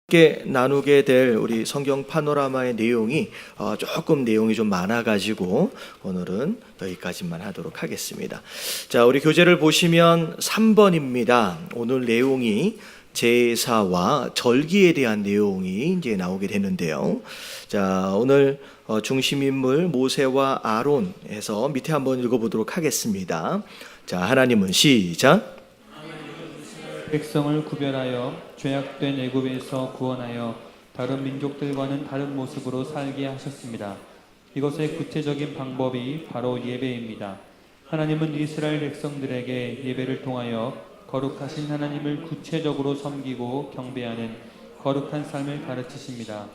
함께 나누게 될 우리 성경 파노라마의 내용이 조금 내용이 좀 많아가지고 오늘은 여기까지만 하도록 하겠습니다. 자, 우리 교재를 보시면 3번입니다. 오늘 내용이 제사와 절기에 대한 내용이 이제 나오게 되는데요. 자, 오늘 중심 인물 모세와 아론에서 밑에 한번 읽어보도록 하겠습니다. 자, 하나님은 시작. 백성을 구별하여 죄악된 애굽에서 구원하여 다른 민족들과는 다른 모습으로 살게 하셨습니다. 이것의 구체적인 방법이 바로 예배입니다. 하나님은 이스라엘 백성들에게 예배를 통하여 거룩하신 하나님을 구체적으로 섬기고 경배하는 거룩한 삶을 가르치십니다.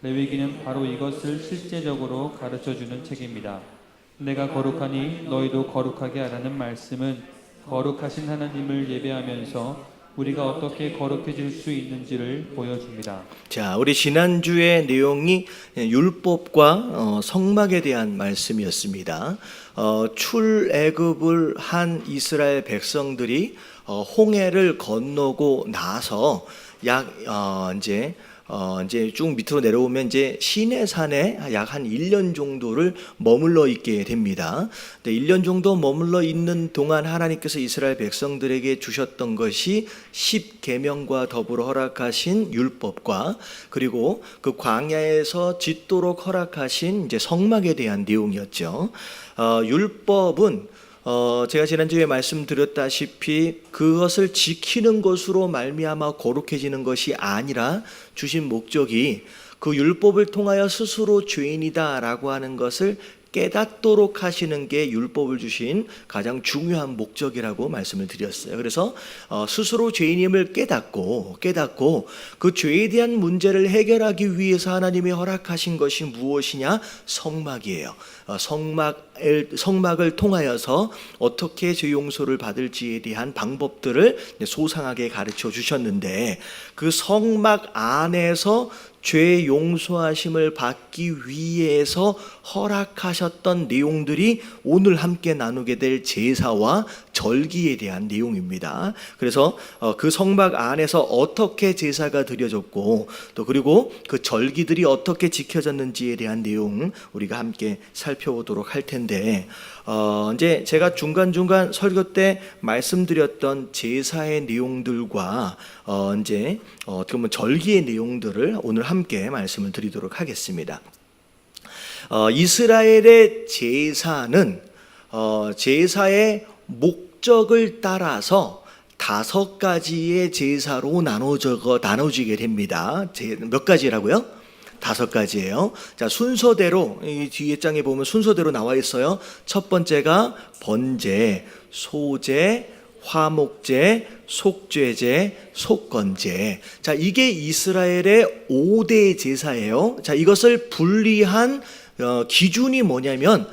레위기는 바로 이것을 실제적으로 가르쳐주는 책입니다. 내가 거룩하니 너희도 거룩하게 하라는 말씀은 거룩하신 하나님을 예배하면서 우리가 어떻게 거룩해질 수 있는지를 보여줍니다. 자, 우리 지난주의 내용이 율법과 성막에 대한 말씀이었습니다. 출애굽을 한 이스라엘 백성들이 홍해를 건너고 나서 이제 쭉 밑으로 내려오면 이제 시내산에 약 한 1년 정도를 머물러 있게 됩니다. 1년 정도 머물러 있는 동안 하나님께서 이스라엘 백성들에게 주셨던 것이 10계명과 더불어 허락하신 율법과 그리고 그 광야에서 짓도록 허락하신 이제 성막에 대한 내용이었죠. 율법은 제가 지난주에 말씀드렸다시피 그것을 지키는 것으로 말미암아 거룩해지는 것이 아니라 주신 목적이 그 율법을 통하여 스스로 죄인이다라고 하는 것을 깨닫도록 하시는 게 율법을 주신 가장 중요한 목적이라고 말씀을 드렸어요. 그래서 스스로 죄인임을 깨닫고 그 죄에 대한 문제를 해결하기 위해서 하나님이 허락하신 것이 무엇이냐? 성막이에요. 성막을 통하여서 어떻게 죄 용서를 받을지에 대한 방법들을 소상하게 가르쳐 주셨는데 그 성막 안에서 죄 용서하심을 받기 위해서 허락하셨던 내용들이 오늘 함께 나누게 될 제사와 절기에 대한 내용입니다. 그래서 그 성막 안에서 어떻게 제사가 드려졌고 또 그리고 그 절기들이 어떻게 지켜졌는지에 대한 내용 우리가 함께 살펴보도록 할 텐데 이제 제가 중간중간 설교 때 말씀드렸던 제사의 내용들과 이제 어떻게 보면 절기의 내용들을 오늘 함께 말씀을 드리도록 하겠습니다. 이스라엘의 제사는 제사의 목적을 따라서 5가지의 제사로 나눠지게 됩니다. 몇 가지라고요? 5가지예요. 자, 순서대로 이 뒤에 장에 보면 순서대로 나와 있어요. 첫 번째가 번제, 소제, 화목제, 속죄제, 속건제. 자, 이게 이스라엘의 5대 제사예요. 자, 이것을 분리한 기준이 뭐냐면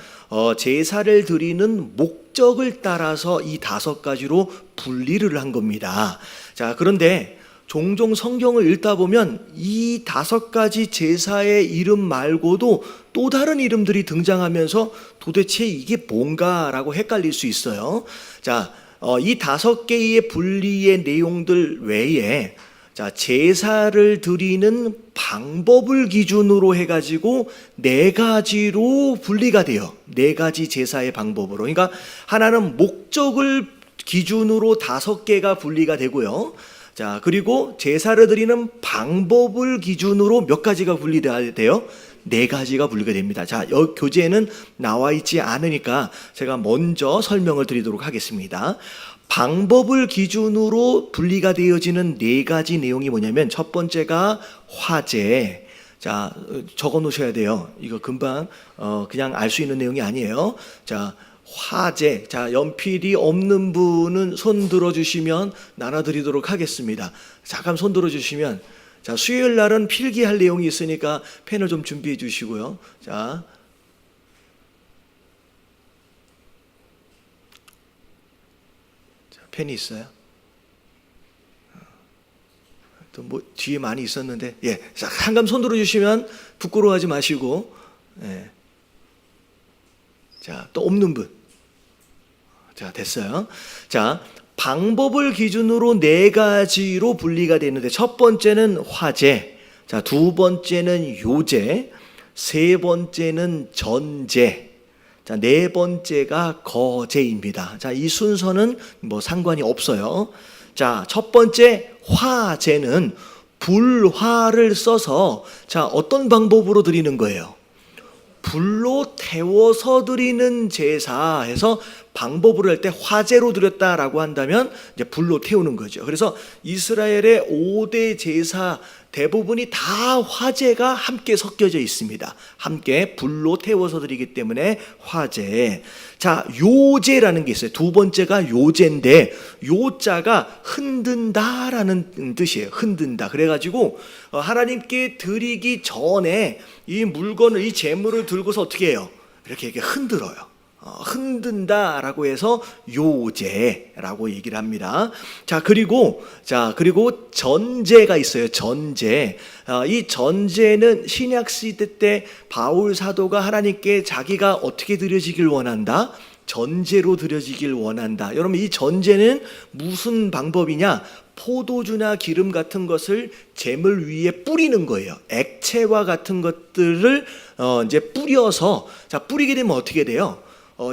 제사를 드리는 목적을 따라서 이 5가지로 분리를 한 겁니다. 자, 그런데 종종 성경을 읽다 보면 이 5가지 제사의 이름 말고도 또 다른 이름들이 등장하면서 도대체 이게 뭔가라고 헷갈릴 수 있어요. 자, 이 5개의 분리의 내용들 외에 자, 제사를 드리는 방법을 기준으로 해가지고 4가지로 분리가 돼요. 4가지 제사의 방법으로. 그러니까 하나는 목적을 기준으로 5개가 분리가 되고요. 자, 그리고 제사를 드리는 방법을 기준으로 몇 가지가 분리돼야 돼요? 4가지가 분리가 됩니다. 자, 여기 교재에는 나와 있지 않으니까 제가 먼저 설명을 드리도록 하겠습니다. 방법을 기준으로 분리가 되어지는 4가지 내용이 뭐냐면 첫 번째가 화제. 자, 적어 놓으셔야 돼요. 이거 금방 그냥 알 수 있는 내용이 아니에요. 자, 화제. 자, 연필이 없는 분은 손 들어주시면 나눠드리도록 하겠습니다. 잠깐 손 들어주시면 자, 수요일 날은 필기할 내용이 있으니까 펜을 좀 준비해 주시고요. 자, 펜이 있어요? 또 뭐 뒤에 많이 있었는데, 예, 잠깐 손 들어주시면 부끄러워하지 마시고, 예. 자, 또 없는 분. 자, 됐어요. 자, 방법을 기준으로 네 가지로 분리가 되는데, 첫 번째는 화제, 자, 두 번째는 요제, 세 번째는 전제, 자, 네 번째가 거제입니다. 자, 이 순서는 뭐 상관이 없어요. 자, 첫 번째 화제는 불화를 써서, 자, 어떤 방법으로 드리는 거예요? 불로 태워서 드리는 제사해서 방법으로 할 때 화제로 드렸다라고 한다면 이제 불로 태우는 거죠. 그래서 이스라엘의 5대 제사 대부분이 다 화제가 함께 섞여져 있습니다. 함께 불로 태워서 드리기 때문에 화제. 자, 요제라는 게 있어요. 두 번째가 요제인데, 요자가 흔든다라는 뜻이에요. 흔든다. 그래가지고 하나님께 드리기 전에 이 물건을, 이 제물을 들고서 어떻게 해요? 이렇게 흔들어요. 흔든다라고 해서 요제라고 얘기를 합니다. 그리고 전제가 있어요. 전제. 이 전제는 신약 시대 때 바울 사도가 하나님께 자기가 어떻게 드려지길 원한다? 전제로 드려지길 원한다. 여러분, 이 전제는 무슨 방법이냐? 포도주나 기름 같은 것을 제물 위에 뿌리는 거예요. 액체와 같은 것들을 이제 뿌려서, 자, 뿌리게 되면 어떻게 돼요?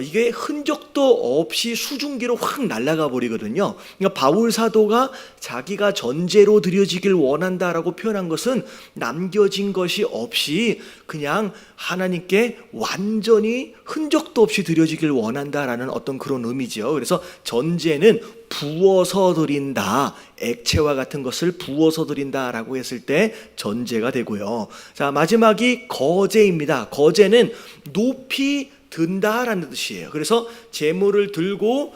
이게 흔적도 없이 수증기로 확 날아가 버리거든요. 그러니까 바울 사도가 자기가 전제로 드려지길 원한다라고 표현한 것은 남겨진 것이 없이 그냥 하나님께 완전히 흔적도 없이 드려지길 원한다라는 어떤 그런 의미죠. 그래서 전제는 부어서 드린다, 액체와 같은 것을 부어서 드린다라고 했을 때 전제가 되고요. 자, 마지막이 거제입니다. 거제는 높이 든다라는 뜻이에요. 그래서 제물을 들고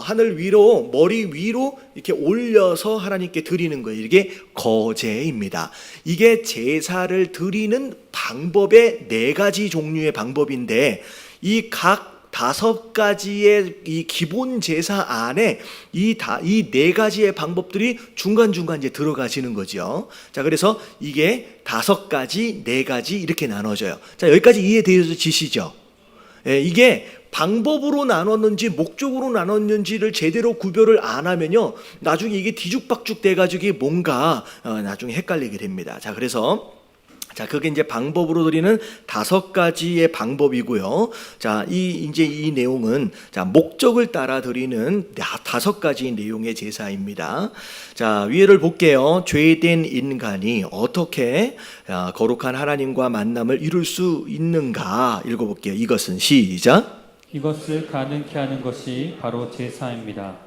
하늘 위로, 머리 위로 이렇게 올려서 하나님께 드리는 거예요. 이게 거제입니다. 이게 제사를 드리는 방법의 네 가지 종류의 방법인데, 이 각 5가지의 이 기본 제사 안에 이 네 가지의 방법들이 중간중간 이제 들어가시는 거죠. 자, 그래서 이게 5가지, 4가지 이렇게 나눠져요. 자, 여기까지 이해되시죠? 예, 이게 방법으로 나눴는지 목적으로 나눴는지를 제대로 구별을 안 하면요, 나중에 이게 뒤죽박죽 돼가지고 뭔가 나중에 헷갈리게 됩니다. 자, 그래서 그게 이제 방법으로 드리는 5가지의 방법이고요. 자, 이제 이 내용은 목적을 따라 드리는 5가지 내용의 제사입니다. 자, 위에를 볼게요. 죄된 인간이 어떻게 거룩한 하나님과 만남을 이룰 수 있는가 읽어볼게요. 이것은 시작. 이것을 가능케 하는 것이 바로 제사입니다.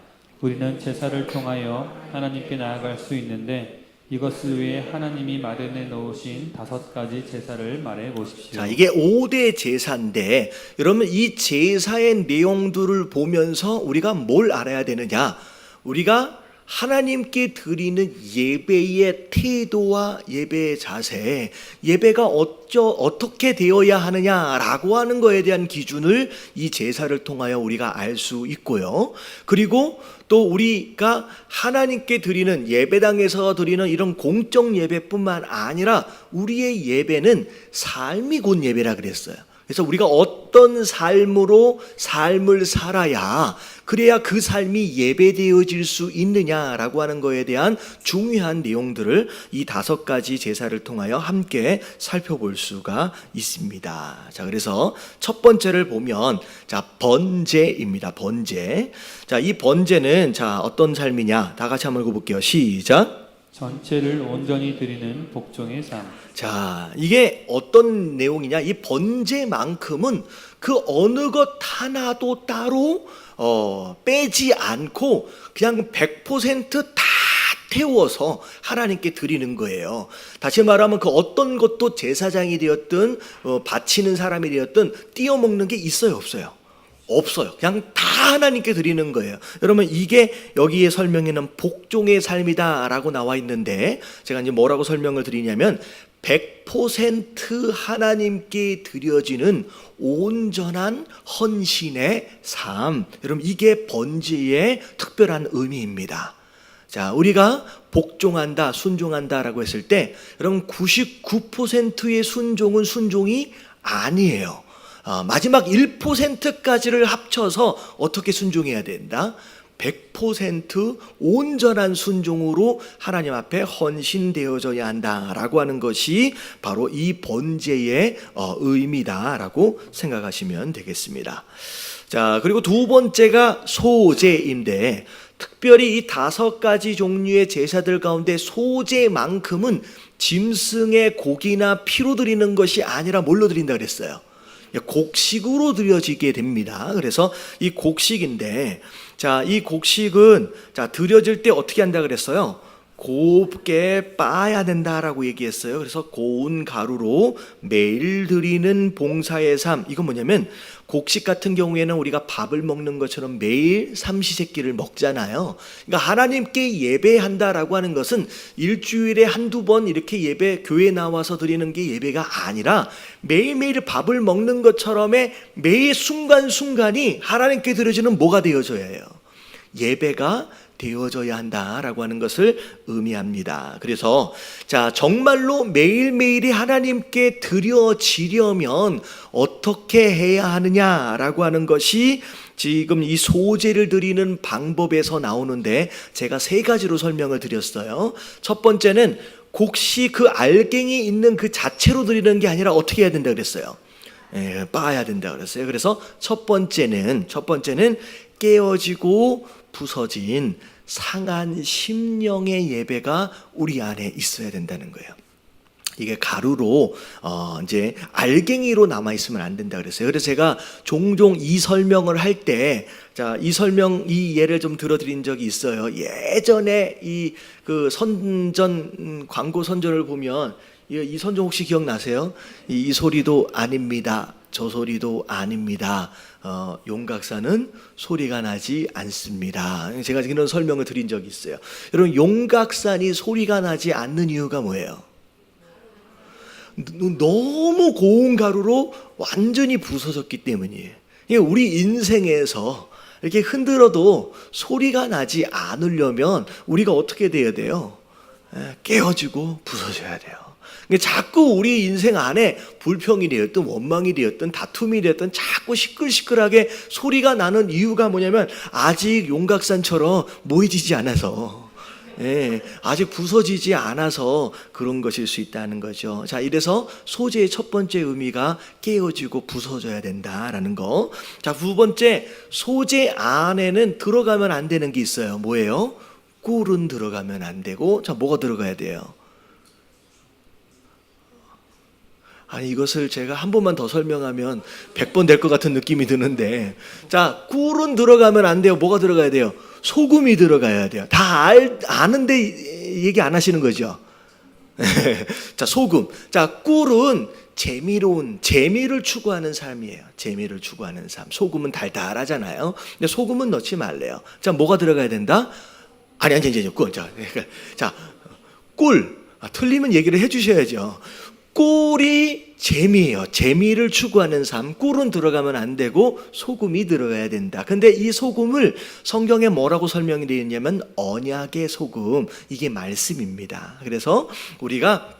우리는 제사를 통하여 하나님께 나아갈 수 있는데, 이것을 위해 하나님이 마련해 놓으신 5가지 제사를 말해 보십시오. 자, 이게 5대 제사인데, 여러분, 이 제사의 내용들을 보면서 우리가 뭘 알아야 되느냐? 우리가 하나님께 드리는 예배의 태도와 예배의 자세, 예배가 어떻게 되어야 하느냐라고 하는 것에 대한 기준을 이 제사를 통하여 우리가 알 수 있고요. 그리고 또 우리가 하나님께 드리는 예배당에서 드리는 이런 공적 예배뿐만 아니라 우리의 예배는 삶이 곧 예배라 그랬어요. 그래서 우리가 어떤 삶으로 삶을 살아야 그래야 그 삶이 예배되어질 수 있느냐라고 하는 것에 대한 중요한 내용들을 이 5가지 제사를 통하여 함께 살펴볼 수가 있습니다. 자, 그래서 첫 번째를 보면 번제입니다. 번제. 자, 이 번제는 어떤 삶이냐? 다 같이 한번 읽어볼게요. 시작. 전체를 온전히 드리는 복종의 삶. 자, 이게 어떤 내용이냐? 이 번제만큼은 그 어느 것 하나도 따로 빼지 않고 그냥 100% 다 태워서 하나님께 드리는 거예요. 다시 말하면 그 어떤 것도 제사장이 되었든 바치는 사람이 되었든 띄어먹는 게 있어요, 없어요? 없어요. 그냥 다 하나님께 드리는 거예요. 여러분, 이게 여기에 설명에는 복종의 삶이다라고 나와 있는데, 제가 이제 뭐라고 설명을 드리냐면 100% 하나님께 드려지는 온전한 헌신의 삶. 여러분, 이게 번제의 특별한 의미입니다. 자, 우리가 복종한다, 순종한다라고 했을 때, 여러분 99%의 순종은 순종이 아니에요. 마지막 1%까지를 합쳐서 어떻게 순종해야 된다? 100% 온전한 순종으로 하나님 앞에 헌신되어져야 한다라고 하는 것이 바로 이 번제의 의미다라고 생각하시면 되겠습니다. 자, 그리고 두 번째가 소제인데, 특별히 이 5가지 종류의 제사들 가운데 소제만큼은 짐승의 고기나 피로 드리는 것이 아니라 뭘로 드린다 그랬어요? 곡식으로 드려지게 됩니다. 그래서 이 곡식인데, 자, 이 곡식은 자, 드려질 때 어떻게 한다 그랬어요? 곱게 빻아야 된다라고 얘기했어요. 그래서 고운 가루로 매일 드리는 봉사의 삶. 이건 뭐냐면 곡식 같은 경우에는 우리가 밥을 먹는 것처럼 매일 삼시세끼를 먹잖아요. 그러니까 하나님께 예배한다라고 하는 것은 일주일에 한두 번 이렇게 예배 교회 나와서 드리는 게 예배가 아니라 매일매일 밥을 먹는 것처럼의 매 순간순간이 하나님께 드려지는 뭐가 되어져야 해요? 예배가 되어져야 한다라고 하는 것을 의미합니다. 그래서 자, 정말로 매일매일이 하나님께 드려지려면 어떻게 해야 하느냐라고 하는 것이 지금 이 소제를 드리는 방법에서 나오는데, 제가 3가지로 설명을 드렸어요. 첫 번째는 곡식 그 알갱이 있는 그 자체로 드리는 게 아니라 어떻게 해야 된다 그랬어요? 빻아야 된다 그랬어요. 그래서 첫 번째는 깨어지고 부서진 상한 심령의 예배가 우리 안에 있어야 된다는 거예요. 이게 가루로 이제 알갱이로 남아 있으면 안 된다 그랬어요. 그래서 제가 종종 이 설명을 할 때, 자, 이 예를 좀 들어드린 적이 있어요. 예전에 이 그 선전 광고 선전을 보면 이 선전 혹시 기억나세요? 이 소리도 아닙니다. 저 소리도 아닙니다. 용각사는 소리가 나지 않습니다. 제가 이런 설명을 드린 적이 있어요. 여러분, 용각산이 소리가 나지 않는 이유가 뭐예요? 너무 고운 가루로 완전히 부서졌기 때문이에요. 우리 인생에서 이렇게 흔들어도 소리가 나지 않으려면 우리가 어떻게 돼야 돼요? 깨어지고 부서져야 돼요. 자꾸 우리 인생 안에 불평이 되었든 원망이 되었든 다툼이 되었든 자꾸 시끌시끌하게 소리가 나는 이유가 뭐냐면 아직 용각산처럼 모여지지 않아서, 아직 부서지지 않아서 그런 것일 수 있다는 거죠. 자, 이래서 소제의 첫 번째 의미가 깨어지고 부서져야 된다라는 거. 자, 두 번째, 소제 안에는 들어가면 안 되는 게 있어요. 뭐예요? 꿀은 들어가면 안 되고, 자, 뭐가 들어가야 돼요? 아니, 이것을 제가 한 번만 더 설명하면 100번 될 것 같은 느낌이 드는데, 자, 꿀은 들어가면 안 돼요. 뭐가 들어가야 돼요? 소금이 들어가야 돼요. 다 아는데 얘기 안 하시는 거죠. 자, 소금. 자, 꿀은 재미를 추구하는 삶이에요. 재미를 추구하는 삶. 소금은 달달하잖아요. 근데 소금은 넣지 말래요. 자, 뭐가 들어가야 된다? 아니, 꿀. 자, 꿀. 틀리면 얘기를 해주셔야죠. 꿀이 재미예요. 재미를 추구하는 삶. 꿀은 들어가면 안 되고 소금이 들어가야 된다. 근데 이 소금을 성경에 뭐라고 설명이 되어 있냐면 언약의 소금. 이게 말씀입니다. 그래서 우리가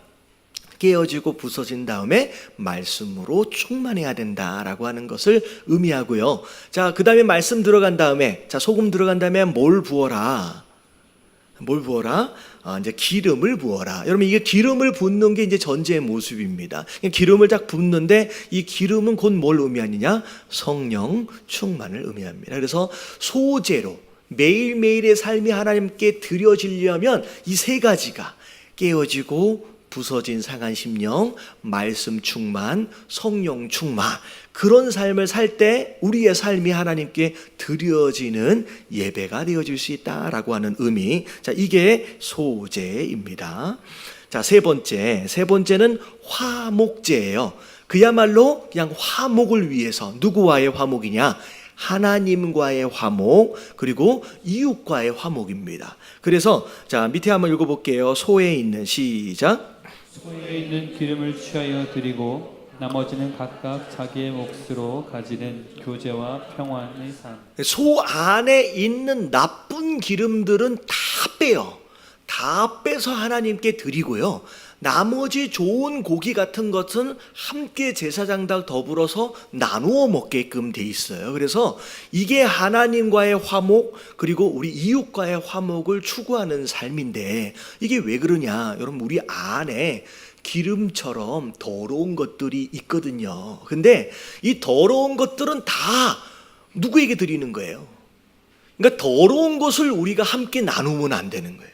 깨어지고 부서진 다음에 말씀으로 충만해야 된다라고 하는 것을 의미하고요. 자, 그 다음에 말씀 들어간 다음에, 자, 소금 들어간 다음에 뭘 부어라? 이제 기름을 부어라. 여러분, 이게 기름을 붓는 게 이제 전제의 모습입니다. 기름을 딱 붓는데 이 기름은 곧 뭘 의미하느냐? 성령 충만을 의미합니다. 그래서 소제로 매일매일의 삶이 하나님께 드려지려면 이 3가지가 깨어지고 부서진 상한 심령, 말씀 충만, 성령 충만, 그런 삶을 살 때 우리의 삶이 하나님께 드려지는 예배가 되어질 수 있다라고 하는 의미. 자, 이게 소제입니다. 자, 세 번째는 화목제예요. 그야말로 그냥 화목을 위해서, 누구와의 화목이냐? 하나님과의 화목, 그리고 이웃과의 화목입니다. 그래서 자, 밑에 한번 읽어볼게요. 소에 있는, 시작. 소에 있는 기름을 취하여 드리고 나머지는 각각 자기의 몫으로 가지는 교제와 평안의 삶. 소 안에 있는 나쁜 기름들은 다 빼요. 다 빼서 하나님께 드리고요. 나머지 좋은 고기 같은 것은 함께 제사장들 더불어서 나누어 먹게끔 돼 있어요. 그래서 이게 하나님과의 화목, 그리고 우리 이웃과의 화목을 추구하는 삶인데, 이게 왜 그러냐? 여러분, 우리 안에 기름처럼 더러운 것들이 있거든요. 근데 이 더러운 것들은 다 누구에게 드리는 거예요? 그러니까 더러운 것을 우리가 함께 나누면 안 되는 거예요.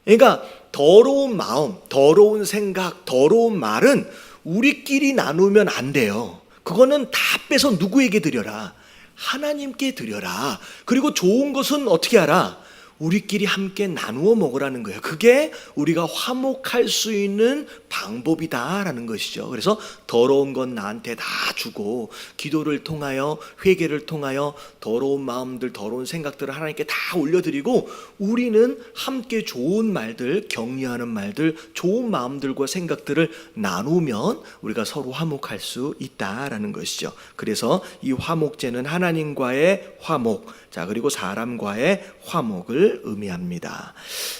그러니까 더러운 마음, 더러운 생각, 더러운 말은 우리끼리 나누면 안 돼요. 그거는 다 빼서 누구에게 드려라? 하나님께 드려라. 그리고 좋은 것은 어떻게 하라? 우리끼리 함께 나누어 먹으라는 거예요. 그게 우리가 화목할 수 있는 방법이다라는 것이죠. 그래서 더러운 건 나한테 다 주고, 기도를 통하여, 회개를 통하여 더러운 마음들, 더러운 생각들을 하나님께 다 올려드리고, 우리는 함께 좋은 말들, 격려하는 말들, 좋은 마음들과 생각들을 나누면 우리가 서로 화목할 수 있다라는 것이죠. 그래서 이 화목제는 하나님과의 화목, 자, 그리고 사람과의 화목을 의미합니다.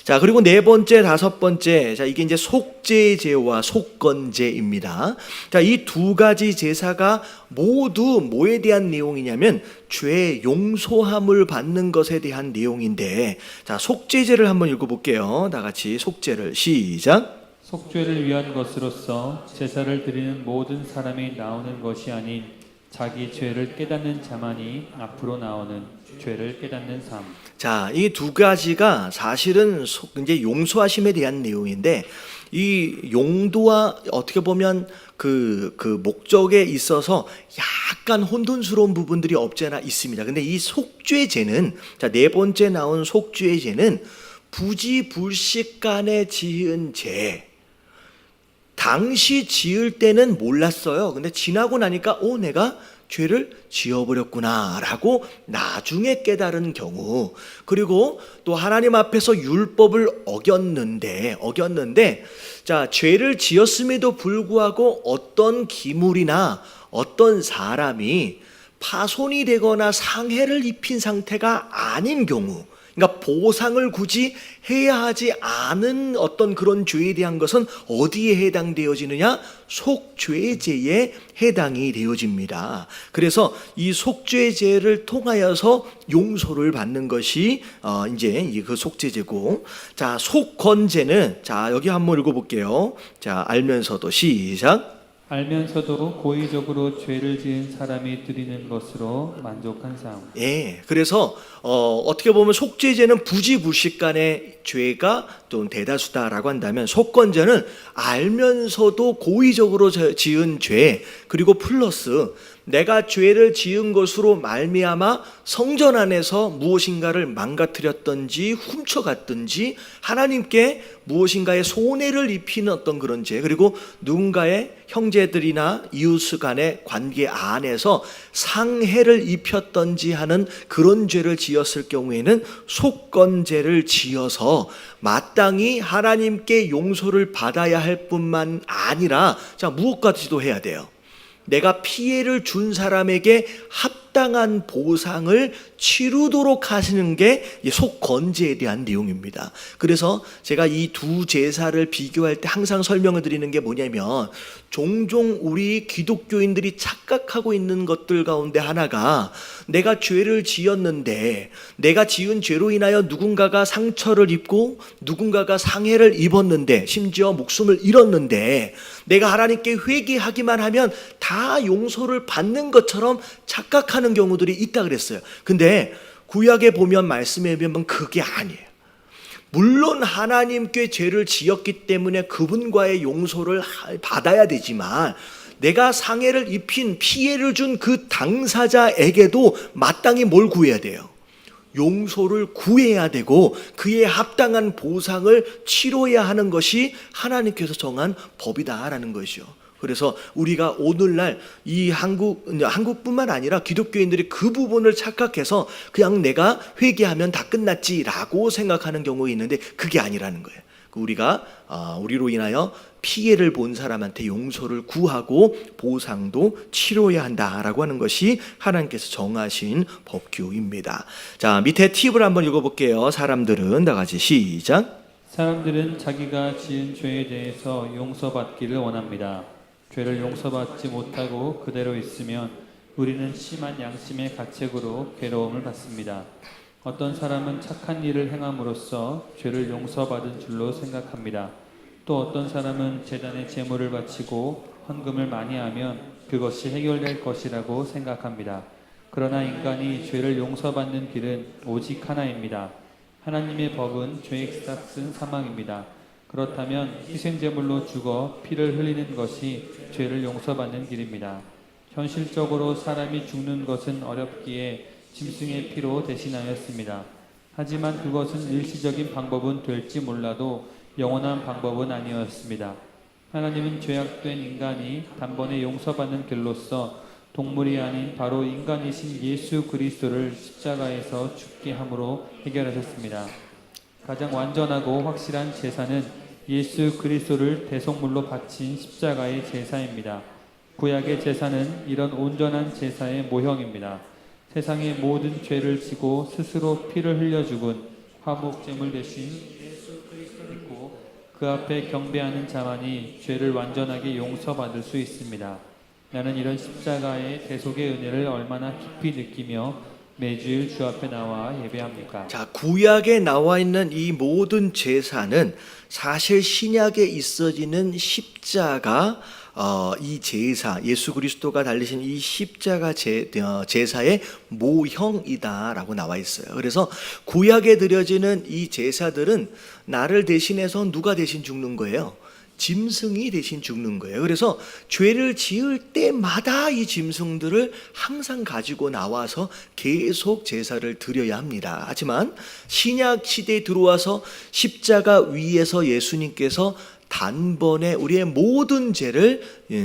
자, 그리고 네 번째, 다섯 번째, 자, 이게 이제 속죄제와 속건제입니다. 자, 이 두 가지 제사가 모두 뭐에 대한 내용이냐면 죄 용서함을 받는 것에 대한 내용인데, 자, 속죄제를 한번 읽어볼게요. 다 같이 속죄를 시작. 속죄를 위한 것으로서 제사를 드리는 모든 사람이 나오는 것이 아닌 자기 죄를 깨닫는 자만이 앞으로 나오는 죄를 깨닫는 삶. 자, 이 두 가지가 사실은 이제 용서하심에 대한 내용인데, 이 용도와 어떻게 보면 그 목적에 있어서 약간 혼돈스러운 부분들이 없지 않아 있습니다. 근데 이 속죄제는, 자, 네 번째 나온 속죄제는 부지불식간에 지은 죄. 당시 지을 때는 몰랐어요. 근데 지나고 나니까 내가 죄를 지어버렸구나 라고 나중에 깨달은 경우, 그리고 또 하나님 앞에서 율법을 어겼는데 자, 죄를 지었음에도 불구하고 어떤 기물이나 어떤 사람이 파손이 되거나 상해를 입힌 상태가 아닌 경우, 그러니까 보상을 굳이 해야 하지 않은 어떤 그런 죄에 대한 것은 어디에 해당되어지느냐? 속죄제에 해당이 되어집니다. 그래서 이 속죄제를 통하여서 용서를 받는 것이 이제 그 속죄제고, 자, 속건제는, 자, 여기 한번 읽어볼게요. 자, 알면서도 시작. 알면서도 고의적으로 죄를 지은 사람이 드리는 것으로 만족한 삶. 예, 그래서 어떻게 보면 속죄제는 부지불식간의 죄가 좀 대다수다라고 한다면, 속건제는 알면서도 고의적으로 지은 죄, 그리고 플러스 내가 죄를 지은 것으로 말미암아 성전 안에서 무엇인가를 망가뜨렸든지 훔쳐갔든지 하나님께 무엇인가의 손해를 입히는 어떤 그런 죄, 그리고 누군가의 형제들이나 이웃 간의 관계 안에서 상해를 입혔든지 하는 그런 죄를 지었을 경우에는 속건제를 지어서 마땅히 하나님께 용서를 받아야 할 뿐만 아니라, 자, 무엇까지도 해야 돼요. 내가 피해를 준 사람에게 합당한 보상을 치르도록 하시는 게 속건제에 대한 내용입니다. 그래서 제가 이 두 제사를 비교할 때 항상 설명을 드리는 게 뭐냐면, 종종 우리 기독교인들이 착각하고 있는 것들 가운데 하나가, 내가 죄를 지었는데 내가 지은 죄로 인하여 누군가가 상처를 입고 누군가가 상해를 입었는데, 심지어 목숨을 잃었는데 내가 하나님께 회개하기만 하면 다 용서를 받는 것처럼 착각하는 경우들이 있다 그랬어요. 근데 구약에 보면, 말씀에 보면 그게 아니에요. 물론 하나님께 죄를 지었기 때문에 그분과의 용서를 받아야 되지만, 내가 상해를 입힌, 피해를 준 그 당사자에게도 마땅히 뭘 구해야 돼요? 용서를 구해야 되고 그에 합당한 보상을 치러야 하는 것이 하나님께서 정한 법이다라는 것이죠. 그래서 우리가 오늘날 이 한국뿐만 아니라 기독교인들이 그 부분을 착각해서 그냥 내가 회개하면 다 끝났지라고 생각하는 경우가 있는데, 그게 아니라는 거예요. 우리가 우리로 인하여 피해를 본 사람한테 용서를 구하고 보상도 치러야 한다라고 하는 것이 하나님께서 정하신 법규입니다. 자, 밑에 팁을 한번 읽어볼게요. 사람들은 다 같이 시작. 사람들은 자기가 지은 죄에 대해서 용서받기를 원합니다. 죄를 용서받지 못하고 그대로 있으면 우리는 심한 양심의 가책으로 괴로움을 받습니다. 어떤 사람은 착한 일을 행함으로써 죄를 용서받은 줄로 생각합니다. 또 어떤 사람은 제단에 제물을 바치고 헌금을 많이 하면 그것이 해결될 것이라고 생각합니다. 그러나 인간이 죄를 용서받는 길은 오직 하나입니다. 하나님의 법은 죄의 값은 사망입니다. 그렇다면 희생제물로 죽어 피를 흘리는 것이 죄를 용서받는 길입니다. 현실적으로 사람이 죽는 것은 어렵기에 짐승의 피로 대신하였습니다. 하지만 그것은 일시적인 방법은 될지 몰라도 영원한 방법은 아니었습니다. 하나님은 죄악된 인간이 단번에 용서받는 길로서 동물이 아닌 바로 인간이신 예수 그리스도를 십자가에서 죽게 함으로 해결하셨습니다. 가장 완전하고 확실한 제사는 예수 그리스도를 대속물로 바친 십자가의 제사입니다. 구약의 제사는 이런 온전한 제사의 모형입니다. 세상의 모든 죄를 지고 스스로 피를 흘려 죽은 화목제물 대신 예수 그리스도를 믿고 그 앞에 경배하는 자만이 죄를 완전하게 용서받을 수 있습니다. 나는 이런 십자가의 대속의 은혜를 얼마나 깊이 느끼며 매주일 주 앞에 나와 예배합니까? 자, 구약에 나와 있는 이 모든 제사는 사실 신약에 있어지는 십자가 이 제사, 예수 그리스도가 달리신 이 십자가 제사의 모형이다라고 나와 있어요. 그래서 구약에 드려지는 이 제사들은 나를 대신해서 누가 대신 죽는 거예요? 짐승이 대신 죽는 거예요. 그래서 죄를 지을 때마다 이 짐승들을 항상 가지고 나와서 계속 제사를 드려야 합니다. 하지만 신약 시대에 들어와서 십자가 위에서 예수님께서 단번에 우리의 모든 죄를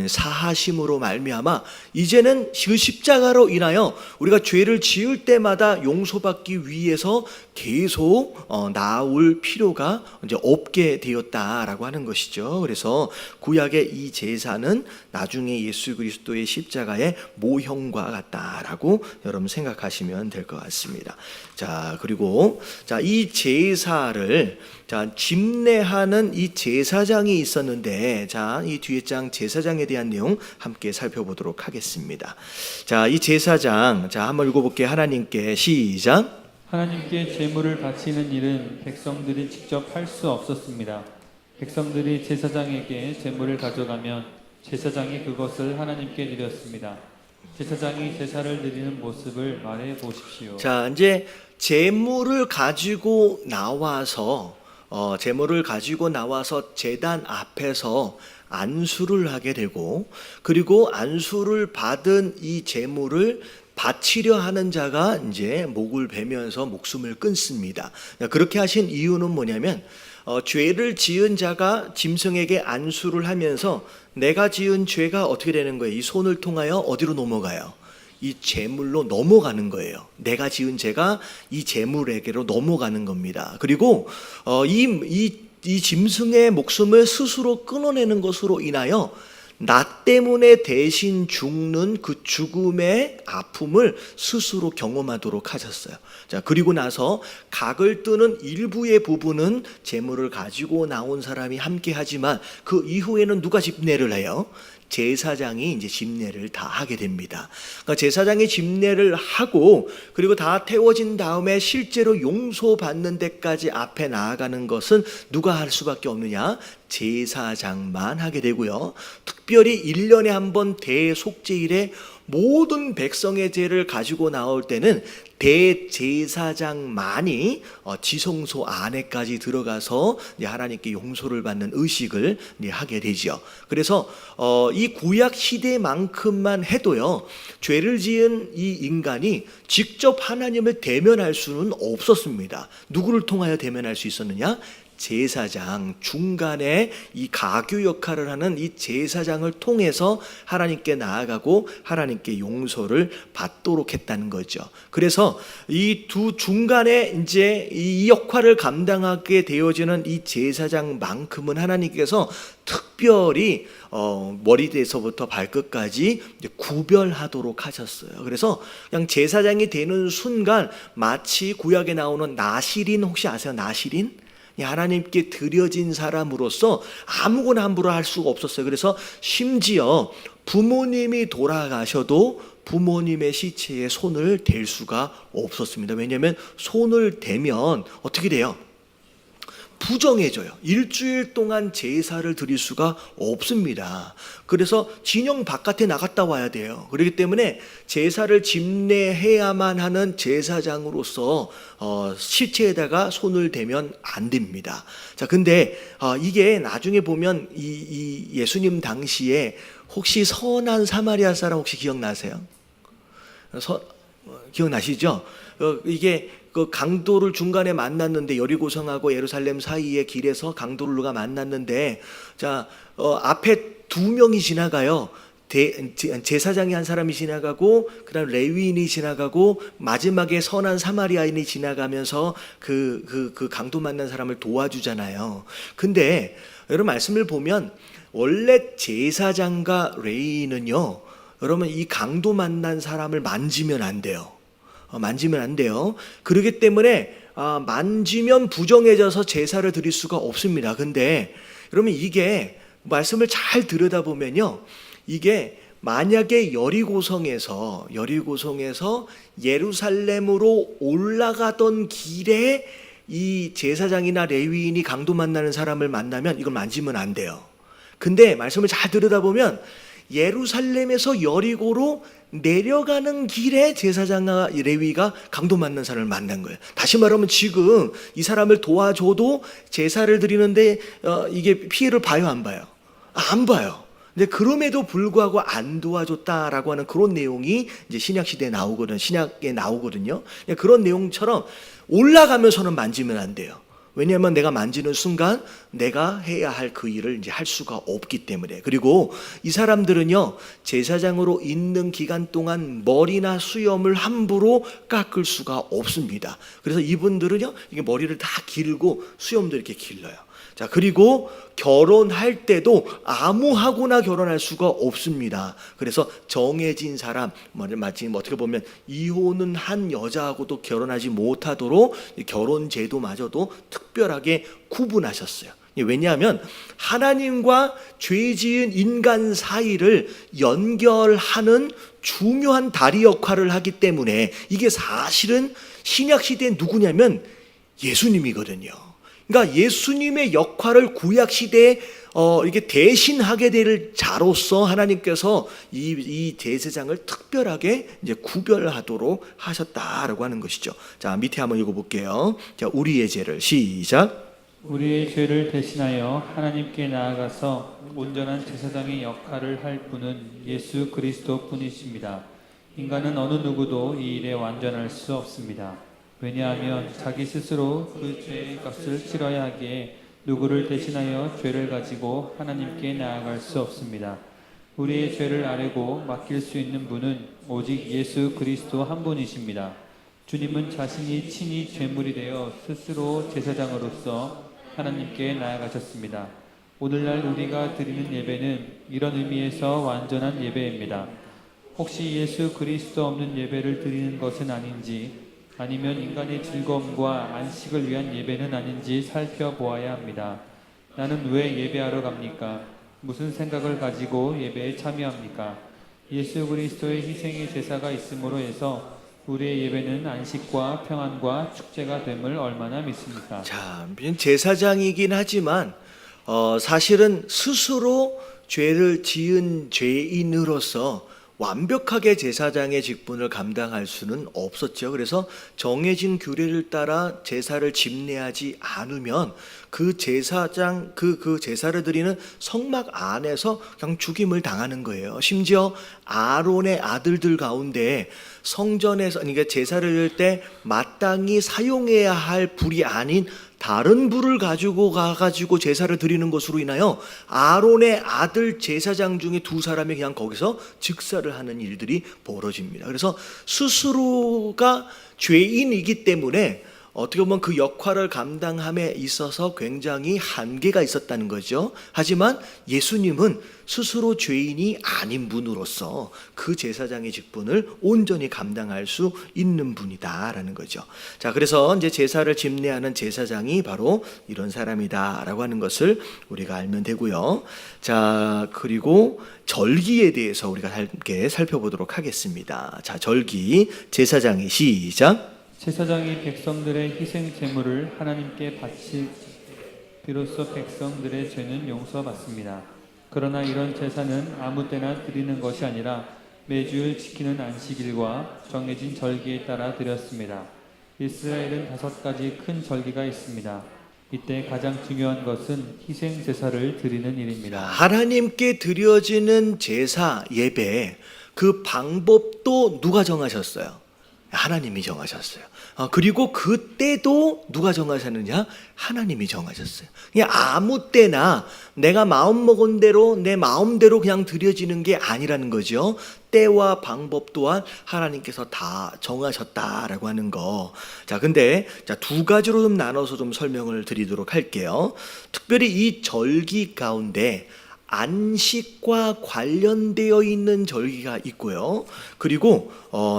사하심으로 말미암아 이제는 그 십자가로 인하여 우리가 죄를 지을 때마다 용서받기 위해서 계속 나올 필요가 이제 없게 되었다라고 하는 것이죠. 그래서 구약의 이 제사는 나중에 예수 그리스도의 십자가의 모형과 같다라고 여러분 생각하시면 될 것 같습니다. 자, 그리고 이 제사를 집례하는 이 제사장이 있었는데, 이 뒤에 장 제사장에 대한 내용 함께 살펴보도록 하겠습니다. 자, 이 제사장, 한번 읽어볼게요. 하나님께 시작. 하나님께 제물을 바치는 일은 백성들이 직접 할 수 없었습니다. 백성들이 제사장에게 제물을 가져가면 제사장이 그것을 하나님께 드렸습니다. 제사장이 제사를 드리는 모습을 말해 보십시오. 자, 이제 제물을 가지고 나와서 제단 앞에서 안수를 하게 되고, 그리고 안수를 받은 이 제물을 바치려 하는 자가 이제 목을 베면서 목숨을 끊습니다. 그렇게 하신 이유는 뭐냐면 죄를 지은 자가 짐승에게 안수를 하면서 내가 지은 죄가 어떻게 되는 거예요? 이 손을 통하여 어디로 넘어가요? 이 제물로 넘어가는 거예요. 내가 지은 죄가 이 제물에게로 넘어가는 겁니다. 그리고 이 짐승의 목숨을 스스로 끊어내는 것으로 인하여 나 때문에 대신 죽는 그 죽음의 아픔을 스스로 경험하도록 하셨어요. 자, 그리고 나서 각을 뜨는 일부의 부분은 제물을 가지고 나온 사람이 함께 하지만 그 이후에는 누가 집례를 해요? 제사장이 이제 집례를 다 하게 됩니다. 그러니까 제사장이 집례를 하고 그리고 다 태워진 다음에 실제로 용서받는 데까지 앞에 나아가는 것은 누가 할 수밖에 없느냐? 제사장만 하게 되고요. 특별히 1년에 한 번 대속죄일에 모든 백성의 죄를 가지고 나올 때는 대제사장만이 지성소 안에까지 들어가서 하나님께 용서를 받는 의식을 하게 되죠. 그래서 이 구약 시대만큼만 해도요, 죄를 지은 이 인간이 직접 하나님을 대면할 수는 없었습니다. 누구를 통하여 대면할 수 있었느냐? 제사장, 중간에 이 가교 역할을 하는 이 제사장을 통해서 하나님께 나아가고 하나님께 용서를 받도록 했다는 거죠. 그래서 이 두 중간에 이제 이 역할을 감당하게 되어지는 이 제사장만큼은 하나님께서 특별히 머리에서부터 발끝까지 구별하도록 하셨어요. 그래서 그냥 제사장이 되는 순간 마치 구약에 나오는 나실인, 혹시 아세요? 나실인? 하나님께 드려진 사람으로서 아무거나 함부로 할 수가 없었어요. 그래서 심지어 부모님이 돌아가셔도 부모님의 시체에 손을 댈 수가 없었습니다. 왜냐하면 손을 대면 어떻게 돼요? 부정해져요. 일주일 동안 제사를 드릴 수가 없습니다. 그래서 진영 바깥에 나갔다 와야 돼요. 그렇기 때문에 제사를 집례해야만 하는 제사장으로서 시체에다가 손을 대면 안 됩니다. 자, 근데 이게 나중에 보면 이 예수님 당시에 혹시 선한 사마리아 사람 혹시 기억나세요? 기억나시죠? 이게 그 강도를 중간에 만났는데 여리고성하고 예루살렘 사이의 길에서 강도를 누가 만났는데 자 앞에 두 명이 지나가요. 제사장이 한 사람이 지나가고 그다음 레위인이 지나가고 마지막에 선한 사마리아인이 지나가면서 그 강도 만난 사람을 도와주잖아요. 근데 여러분 말씀을 보면 원래 제사장과 레위인은요, 여러분 이 강도 만난 사람을 만지면 안 돼요. 만지면 안 돼요. 그렇기 때문에 만지면 부정해져서 제사를 드릴 수가 없습니다. 근데 여러분 이게 말씀을 잘 들여다보면요, 이게 만약에 여리고성에서 예루살렘으로 올라가던 길에 이 제사장이나 레위인이 강도 만나는 사람을 만나면 이걸 만지면 안 돼요. 근데 말씀을 잘 들여다보면 예루살렘에서 여리고로 내려가는 길에 제사장과 레위가 강도 만난 사람을 만난 거예요. 다시 말하면 지금 이 사람을 도와줘도 제사를 드리는데 이게 피해를 봐요, 안 봐요? 안 봐요. 근데 그럼에도 불구하고 안 도와줬다라고 하는 그런 내용이 이제 신약 시대에 신약에 나오거든요. 그런 내용처럼 올라가면서는 만지면 안 돼요. 왜냐하면 내가 만지는 순간 내가 해야 할 그 일을 이제 할 수가 없기 때문에. 그리고 이 사람들은요, 제사장으로 있는 기간 동안 머리나 수염을 함부로 깎을 수가 없습니다. 그래서 이분들은요, 이게 머리를 다 길고 수염도 이렇게 길러요. 자, 그리고 결혼할 때도 아무하고나 결혼할 수가 없습니다. 그래서 정해진 사람, 마치 어떻게 보면 이혼은 한 여자하고도 결혼하지 못하도록 결혼 제도마저도 특별하게 구분하셨어요. 왜냐하면 하나님과 죄 지은 인간 사이를 연결하는 중요한 다리 역할을 하기 때문에 이게 사실은 신약 시대에 누구냐면 예수님이거든요. 그러니까 예수님의 역할을 구약 시대에 이렇게 대신하게 될 자로서 하나님께서 이 제사장을 특별하게 이제 구별하도록 하셨다라고 하는 것이죠. 자, 밑에 한번 읽어볼게요. 자, 우리의 죄를 시작. 우리의 죄를 대신하여 하나님께 나아가서 온전한 제사장의 역할을 할 분은 예수 그리스도 뿐이십니다. 인간은 어느 누구도 이 일에 완전할 수 없습니다. 왜냐하면 자기 스스로 그 죄의 값을 치러야 하기에 누구를 대신하여 죄를 가지고 하나님께 나아갈 수 없습니다. 우리의 죄를 아뢰고 맡길 수 있는 분은 오직 예수 그리스도 한 분이십니다. 주님은 자신이 친히 죄물이 되어 스스로 제사장으로서 하나님께 나아가셨습니다. 오늘날 우리가 드리는 예배는 이런 의미에서 완전한 예배입니다. 혹시 예수 그리스도 없는 예배를 드리는 것은 아닌지, 아니면 인간의 즐거움과 안식을 위한 예배는 아닌지 살펴보아야 합니다. 나는 왜 예배하러 갑니까? 무슨 생각을 가지고 예배에 참여합니까? 예수 그리스도의 희생의 제사가 있음으로 해서 우리의 예배는 안식과 평안과 축제가 됨을 얼마나 믿습니까? 자, 제사장이긴 하지만 사실은 스스로 죄를 지은 죄인으로서 완벽하게 제사장의 직분을 감당할 수는 없었죠. 그래서 정해진 규례를 따라 제사를 집례하지 않으면 그 제사장 그 제사를 드리는 성막 안에서 그냥 죽임을 당하는 거예요. 심지어 아론의 아들들 가운데 성전에서, 그러니까 제사를 드릴 때 마땅히 사용해야 할 불이 아닌 다른 불을 가지고 가가지고 제사를 드리는 것으로 인하여 아론의 아들 제사장 중에 두 사람이 그냥 거기서 즉사를 하는 일들이 벌어집니다. 그래서 스스로가 죄인이기 때문에 어떻게 보면 그 역할을 감당함에 있어서 굉장히 한계가 있었다는 거죠. 하지만 예수님은 스스로 죄인이 아닌 분으로서 그 제사장의 직분을 온전히 감당할 수 있는 분이다라는 거죠. 자, 그래서 이제 제사를 집례하는 제사장이 바로 이런 사람이다라고 하는 것을 우리가 알면 되고요. 자, 그리고 절기에 대해서 우리가 함께 살펴보도록 하겠습니다. 자, 절기 제사장이 시작. 제사장이 백성들의 희생 제물을 하나님께 바칠 비로소 백성들의 죄는 용서받습니다. 그러나 이런 제사는 아무 때나 드리는 것이 아니라 매주일 지키는 안식일과 정해진 절기에 따라 드렸습니다. 이스라엘은 5가지 큰 절기가 있습니다. 이때 가장 중요한 것은 희생 제사를 드리는 일입니다. 하나님께 드려지는 제사 예배 그 방법도 누가 정하셨어요? 하나님이 정하셨어요. 그리고 그때도 누가 정하셨느냐? 하나님이 정하셨어요. 그냥 아무 때나 내가 마음먹은 대로 내 마음대로 그냥 드려지는 게 아니라는 거죠. 때와 방법 또한 하나님께서 다 정하셨다라고 하는 거. 자, 근데 두 가지로 좀 나눠서 좀 설명을 드리도록 할게요. 특별히 이 절기 가운데 안식과 관련되어 있는 절기가 있고요. 그리고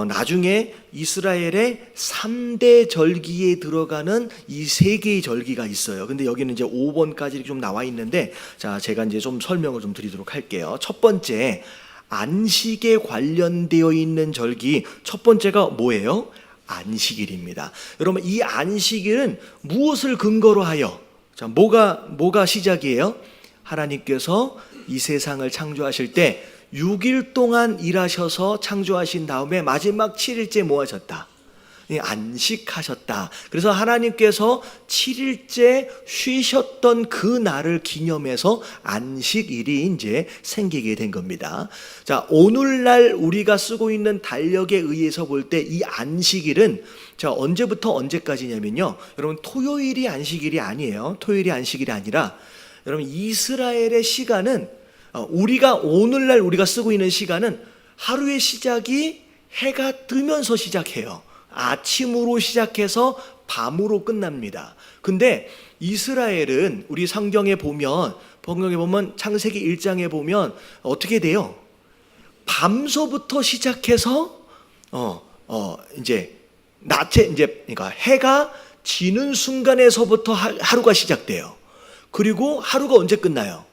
나중에 이스라엘의 3대 절기에 들어가는 이 3개의 절기가 있어요. 근데 여기는 이제 5번까지 좀 나와 있는데, 자, 제가 이제 좀 설명을 좀 드리도록 할게요. 첫 번째, 안식에 관련되어 있는 절기 첫 번째가 뭐예요? 안식일입니다. 여러분, 이 안식일은 무엇을 근거로 하여? 자, 뭐가 시작이에요? 하나님께서 이 세상을 창조하실 때 6일 동안 일하셔서 창조하신 다음에 마지막 7일째 뭐 하셨다? 안식하셨다. 그래서 하나님께서 7일째 쉬셨던 그 날을 기념해서 안식일이 이제 생기게 된 겁니다. 자, 오늘날 우리가 쓰고 있는 달력에 의해서 볼 때 이 안식일은 자, 언제부터 언제까지냐면요. 여러분, 토요일이 안식일이 아니에요. 토요일이 안식일이 아니라 여러분, 이스라엘의 시간은 오늘날 우리가 쓰고 있는 시간은 하루의 시작이 해가 뜨면서 시작해요. 아침으로 시작해서 밤으로 끝납니다. 근데 이스라엘은 우리 성경에 보면 창세기 1장에 보면 어떻게 돼요? 밤서부터 시작해서 그러니까 해가 지는 순간에서부터 하루가 시작돼요. 그리고 하루가 언제 끝나요?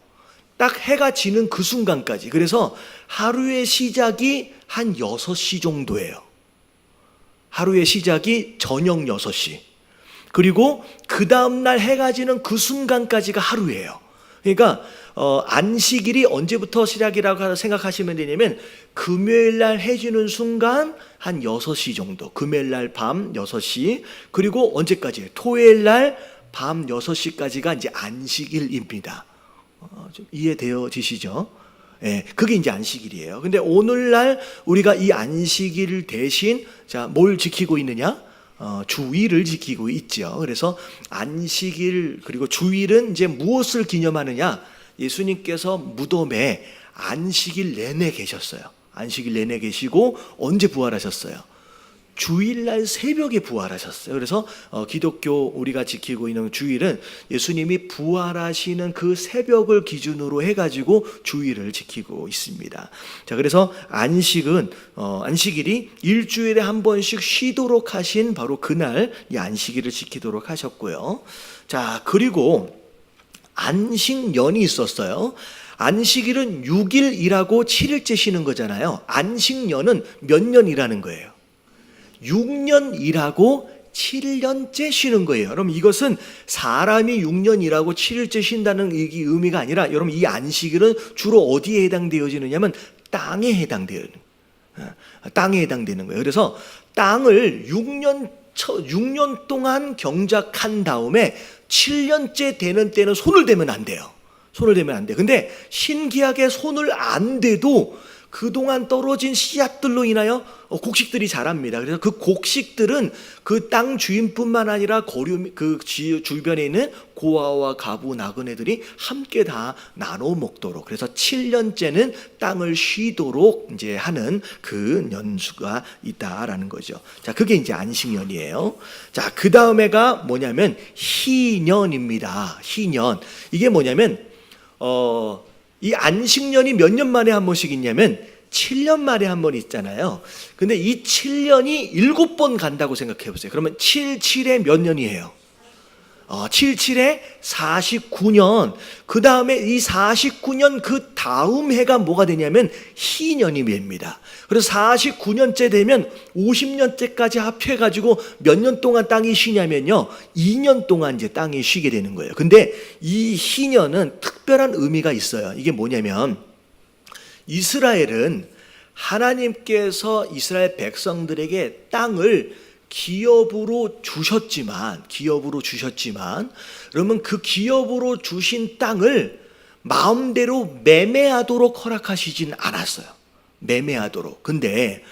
딱 해가 지는 그 순간까지. 그래서 하루의 시작이 한 6시 정도예요. 하루의 시작이 저녁 6시. 그리고 그 다음날 해가 지는 그 순간까지가 하루예요. 그러니까 안식일이 언제부터 시작이라고 생각하시면 되냐면 금요일날 해 지는 순간 한 6시 정도. 금요일날 밤 6시. 그리고 언제까지예요? 토요일날 밤 6시까지가 이제 안식일입니다. 좀 이해되어지시죠? 예, 그게 이제 안식일이에요. 근데 오늘날 우리가 이 안식일 대신 자, 뭘 지키고 있느냐? 주일을 지키고 있죠. 그래서 안식일 그리고 주일은 이제 무엇을 기념하느냐? 예수님께서 무덤에 안식일 내내 계셨어요. 안식일 내내 계시고 언제 부활하셨어요? 주일날 새벽에 부활하셨어요. 그래서 기독교 우리가 지키고 있는 주일은 예수님이 부활하시는 그 새벽을 기준으로 해가지고 주일을 지키고 있습니다. 자, 그래서 안식일이 일주일에 한 번씩 쉬도록 하신 바로 그날 이 안식일을 지키도록 하셨고요. 자, 그리고 안식년이 있었어요. 안식일은 6일 일하고 7일째 쉬는 거잖아요. 안식년은 몇 년 일하는 거예요? 6년 일하고 7년째 쉬는 거예요. 여러분, 이것은 사람이 6년 일하고 7일째 쉰다는 의미가 아니라 여러분, 이 안식일은 주로 어디에 해당되어지느냐면 땅에 해당되는 거예요. 그래서 땅을 6년 동안 경작한 다음에 7년째 되는 때는 손을 대면 안 돼요. 손을 대면 안 돼. 근데 신기하게 손을 안 대도 그동안 떨어진 씨앗들로 인하여 곡식들이 자랍니다. 그래서 그 곡식들은 그 땅 주인뿐만 아니라 주변에 있는 고아와 가부, 나그네들이 함께 다 나눠 먹도록, 그래서 7년째는 땅을 쉬도록 이제 하는 그 연수가 있다라는 거죠. 자, 그게 이제 안식년이에요. 자, 그 다음에가 뭐냐면 희년입니다. 희년. 이게 뭐냐면 이 안식년이 몇 년 만에 한 번씩 있냐면 7년 만에 한 번 있잖아요. 근데 이 7년이 7번 간다고 생각해 보세요. 그러면 7, 7에 몇 년이에요? 7, 7에 49년. 그 다음에 이 49년 그 다음 해가 뭐가 되냐면 희년이 됩니다. 그래서 49년째 되면 50년째까지 합해가지고 몇 년 동안 땅이 쉬냐면요, 2년 동안 이제 땅이 쉬게 되는 거예요. 근데 이 희년은 특별한 의미가 있어요. 이게 뭐냐면, 이스라엘은 하나님께서 이스라엘 백성들에게 땅을 기업으로 주셨지만, 그러면 그 기업으로 주신 땅을 마음대로 매매하도록 허락하시진 않았어요. 매매하도록. 근데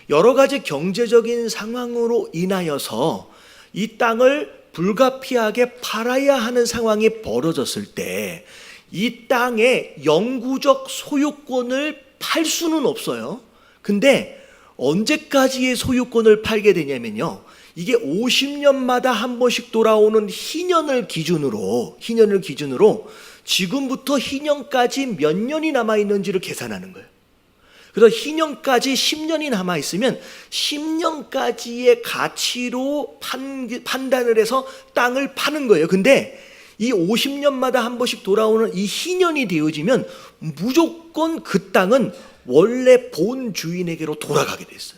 여러 가지 경제적인 상황으로 인하여서 이 땅을 불가피하게 팔아야 하는 상황이 벌어졌을 때 이 땅의 영구적 소유권을 팔 수는 없어요. 근데 언제까지의 소유권을 팔게 되냐면요, 이게 50년마다 한 번씩 돌아오는 희년을 기준으로 지금부터 희년까지 몇 년이 남아있는지를 계산하는 거예요. 그래서 희년까지 10년이 남아있으면 10년까지의 가치로 판단을 해서 땅을 파는 거예요. 근데 이 50년마다 한 번씩 돌아오는 이 희년이 되어지면 무조건 그 땅은 원래 본 주인에게로 돌아가게 됐어요.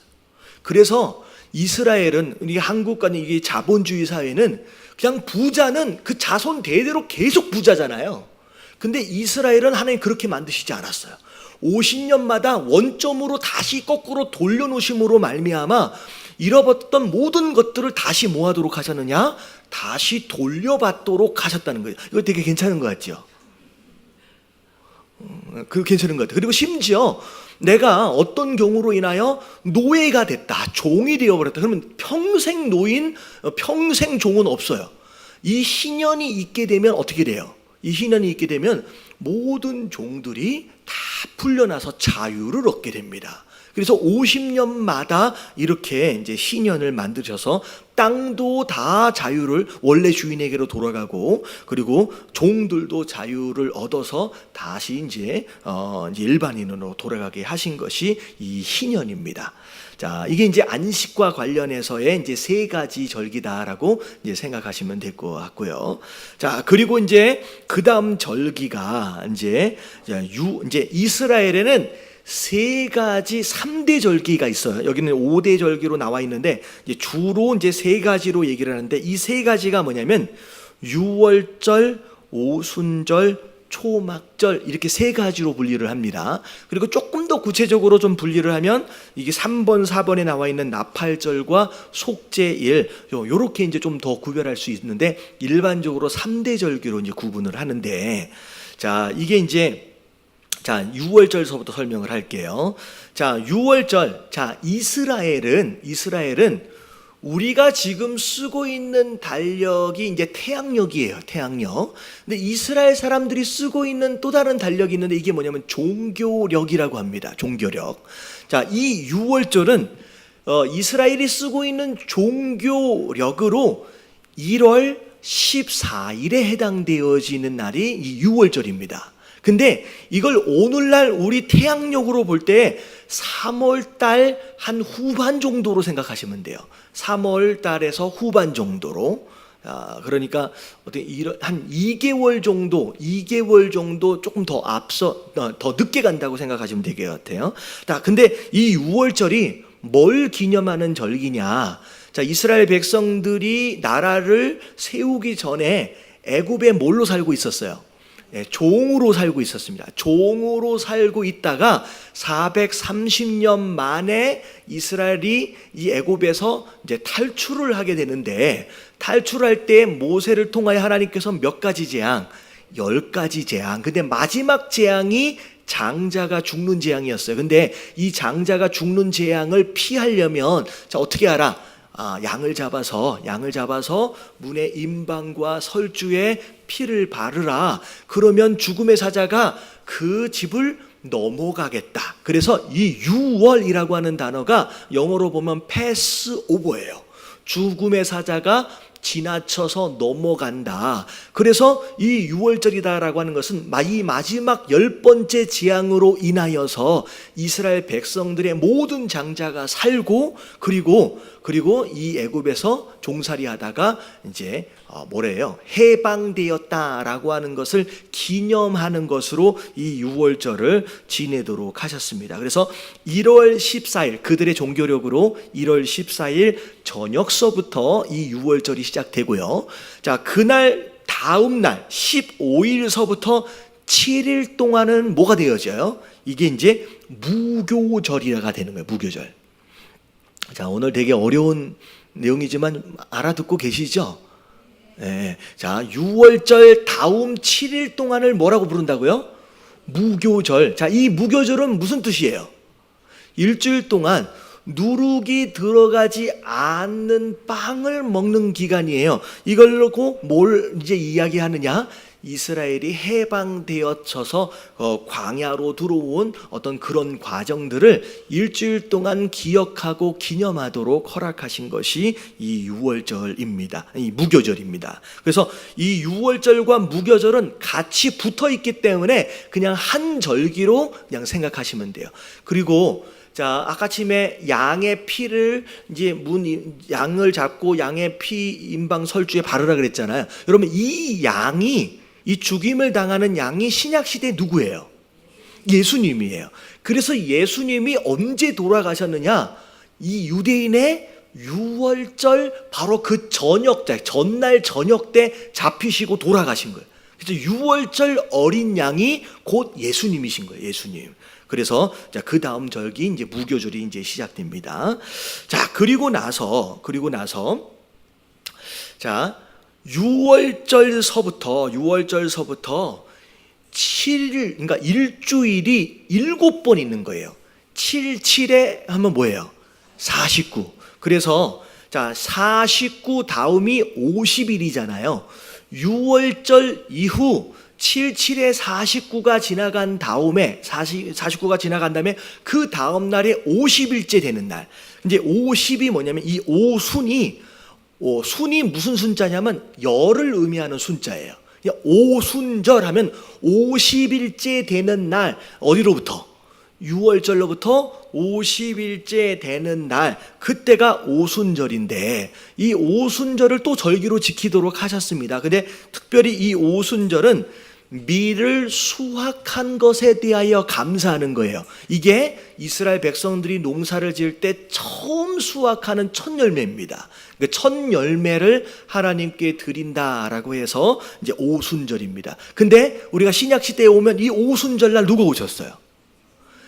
그래서 이스라엘은, 우리 한국과 이게 자본주의 사회는 그냥 부자는 그 자손 대대로 계속 부자잖아요. 근데 이스라엘은 하나님 그렇게 만드시지 않았어요. 50년마다 원점으로 다시 거꾸로 돌려놓으심으로 말미암아 잃어버렸던 모든 것들을 다시 뭐 하도록 하셨느냐? 다시 돌려받도록 하셨다는 거예요. 이거 되게 괜찮은 것 같죠? 그거 괜찮은 것 같아요. 그리고 심지어 내가 어떤 경우로 인하여 노예가 됐다, 종이 되어버렸다, 그러면 평생 노인, 평생 종은 없어요. 이 희년이 있게 되면 어떻게 돼요? 이 희년이 있게 되면 모든 종들이 다 풀려나서 자유를 얻게 됩니다. 그래서 50년마다 이렇게 이제 희년을 만드셔서 땅도 다 자유를 원래 주인에게로 돌아가고, 그리고 종들도 자유를 얻어서 다시 이제 일반인으로 돌아가게 하신 것이 이 희년입니다. 자, 이게 이제 안식과 관련해서의 이제 세 가지 절기다라고 이제 생각하시면 될 것 같고요. 자, 그리고 이제 그 다음 절기가 이제 이스라엘에는 세 가지 3대 절기가 있어요. 여기는 5대 절기로 나와 있는데 이제 주로 이제 세 가지로 얘기를 하는데, 이 세 가지가 뭐냐면 유월절, 오순절, 초막절, 이렇게 세 가지로 분리를 합니다. 그리고 조금 더 구체적으로 좀 분리를 하면 이게 3번, 4번에 나와 있는 나팔절과 속죄일, 요렇게 이제 좀 더 구별할 수 있는데, 일반적으로 3대 절기로 이제 구분을 하는데, 자, 이게 이제 자, 유월절서부터 설명을 할게요. 자, 유월절. 자, 이스라엘은 우리가 지금 쓰고 있는 달력이 이제 태양력이에요. 태양력. 근데 이스라엘 사람들이 쓰고 있는 또 다른 달력이 있는데, 이게 뭐냐면 종교력이라고 합니다. 종교력. 자, 이 유월절은 이스라엘이 쓰고 있는 종교력으로 1월 14일에 해당되어지는 날이 이 유월절입니다. 근데 이걸 오늘날 우리 태양력으로 볼 때 3월 달 한 후반 정도로 생각하시면 돼요. 3월 달에서 후반 정도로. 그러니까 한 2개월 정도 조금 더 앞서, 더 늦게 간다고 생각하시면 될 것 같아요. 자, 근데 이 유월절이 뭘 기념하는 절기냐? 자, 이스라엘 백성들이 나라를 세우기 전에 애굽에 뭘로 살고 있었어요? 종으로 살고 있었습니다. 종으로 살고 있다가 430년 만에 이스라엘이 이 애굽에서 이제 탈출을 하게 되는데, 탈출할 때 모세를 통하여 하나님께서 몇 가지 재앙? 10가지 재앙. 근데 마지막 재앙이 장자가 죽는 재앙이었어요. 근데 이 장자가 죽는 재앙을 피하려면 자, 어떻게 하라? 양을 잡아서 문의 임방과 설주에 피를 바르라. 그러면 죽음의 사자가 그 집을 넘어가겠다. 그래서 이 유월이라고 하는 단어가 영어로 보면 패스오버예요. 죽음의 사자가 지나쳐서 넘어간다. 그래서 이 유월절이다라고 하는 것은 이 마지막 10번째 재앙으로 인하여서 이스라엘 백성들의 모든 장자가 살고 그리고 이 애굽에서 종살이하다가 이제 뭐래요? 해방되었다라고 하는 것을 기념하는 것으로 이 유월절을 지내도록 하셨습니다. 그래서 1월 14일 그들의 종교력으로 1월 14일 저녁서부터 이 유월절이 시작되고요. 자, 그날 다음 날 15일서부터 7일 동안은 뭐가 되어져요? 이게 이제 무교절이가 되는 거예요. 무교절. 자, 오늘 되게 어려운 내용이지만 알아듣고 계시죠? 네. 자, 6월절 다음 7일 동안을 뭐라고 부른다고요? 무교절. 자, 이 무교절은 무슨 뜻이에요? 일주일 동안 누룩이 들어가지 않는 빵을 먹는 기간이에요. 이걸 놓고 뭘 이제 이야기하느냐? 이스라엘이 해방되어져서 광야로 들어온 어떤 그런 과정들을 일주일 동안 기억하고 기념하도록 허락하신 것이 이 유월절입니다. 이 무교절입니다. 그래서 이 유월절과 무교절은 같이 붙어 있기 때문에 그냥 한 절기로 그냥 생각하시면 돼요. 그리고 자, 아까 아침에 양의 피를 이제 양을 잡고 양의 피 임방 설주에 바르라 그랬잖아요. 여러분, 이 죽임을 당하는 양이 신약 시대 누구예요? 예수님이에요. 그래서 예수님이 언제 돌아가셨느냐? 이 유대인의 유월절 바로 그 전날 저녁 때 잡히시고 돌아가신 거예요. 그래서 유월절 어린 양이 곧 예수님이신 거예요. 예수님. 그래서 자, 그 다음 절기 이제 무교절이 이제 시작됩니다. 자, 그리고 나서 자, 6월절서부터 7일, 그러니까 일주일이 7번 있는 거예요. 7에 하면 뭐예요? 49. 그래서 자, 49 다음이 50일이잖아요. 6월절 이후 7에 49가 지나간 다음에 49가 지나간 다음에 그 다음 날에 50일째 되는 날. 이제 50이 뭐냐면 이 순이 무슨 순자냐면 열을 의미하는 순자예요. 오순절 하면 50일째 되는 날, 어디로부터? 6월절로부터 50일째 되는 날, 그때가 오순절인데 이 오순절을 또 절기로 지키도록 하셨습니다. 근데 특별히 이 오순절은 밀을 수확한 것에 대하여 감사하는 거예요. 이게 이스라엘 백성들이 농사를 지을 때 처음 수확하는 첫 열매입니다. 그 첫 열매를 하나님께 드린다라고 해서 이제 오순절입니다. 근데 우리가 신약 시대에 오면 이 오순절날 누가 오셨어요?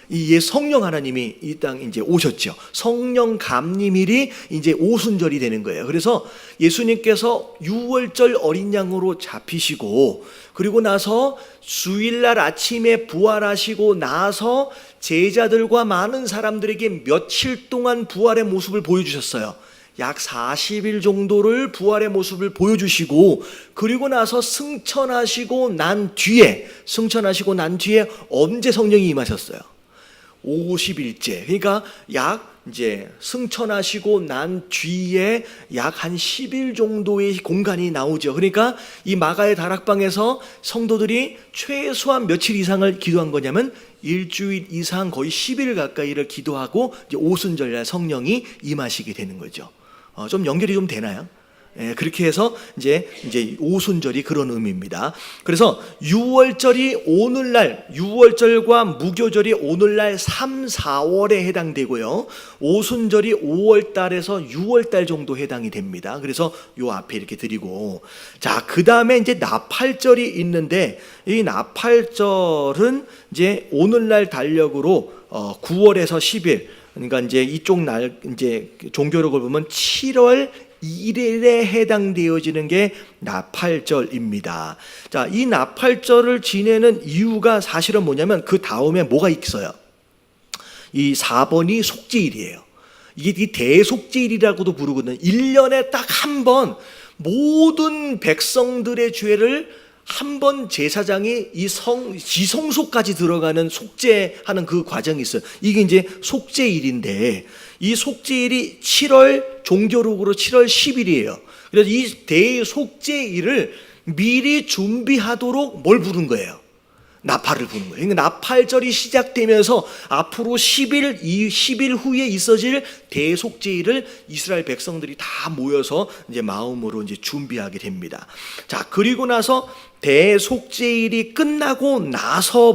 이 성령 하나님이 이 땅 이제 오셨죠. 성령 감림일이 이제 오순절이 되는 거예요. 그래서 예수님께서 유월절 어린 양으로 잡히시고 그리고 나서 주일날 아침에 부활하시고 나서 제자들과 많은 사람들에게 며칠 동안 부활의 모습을 보여주셨어요. 약 40일 정도를 부활의 모습을 보여주시고 그리고 나서 승천하시고 난 뒤에 언제 성령이 임하셨어요? 50일째. 그러니까 약 이제 승천하시고 난 뒤에 약 한 10일 정도의 공간이 나오죠. 그러니까 이 마가의 다락방에서 성도들이 최소한 며칠 이상을 기도한 거냐면 일주일 이상 거의 10일 가까이를 기도하고 이제 오순절날 성령이 임하시게 되는 거죠. 좀 연결이 좀 되나요? 예, 그렇게 해서 이제 오순절이 그런 의미입니다. 그래서 6월절이 오늘날 6월절과 무교절이 오늘날 3, 4월에 해당되고요. 오순절이 5월 달에서 6월 달 정도 해당이 됩니다. 그래서 요 앞에 이렇게 드리고 자, 그다음에 이제 나팔절이 있는데 이 나팔절은 이제 오늘날 달력으로 9월에서 10일 그러니까 이제 이쪽 날 이제 종교력을 보면 7월 1일에 해당되어지는 게 나팔절입니다. 자, 이 나팔절을 지내는 이유가 사실은 뭐냐면 그 다음에 뭐가 있어요? 이 4번이 속죄일이에요. 이게 대속죄일이라고도 부르거든요. 1년에 딱 한 번 모든 백성들의 죄를 한 번 제사장이 이 지성소까지 들어가는 속죄하는 그 과정이 있어요. 이게 이제 속죄일인데 이 속죄일이 7월 종교록으로 7월 10일이에요. 그래서 이 대속죄일을 미리 준비하도록 뭘 부른 거예요? 나팔을 부는 거예요. 그러니까 나팔절이 시작되면서 앞으로 10일 후에 있어질 대속죄일을 이스라엘 백성들이 다 모여서 이제 마음으로 이제 준비하게 됩니다. 자, 그리고 나서 대속죄일이 끝나고 나서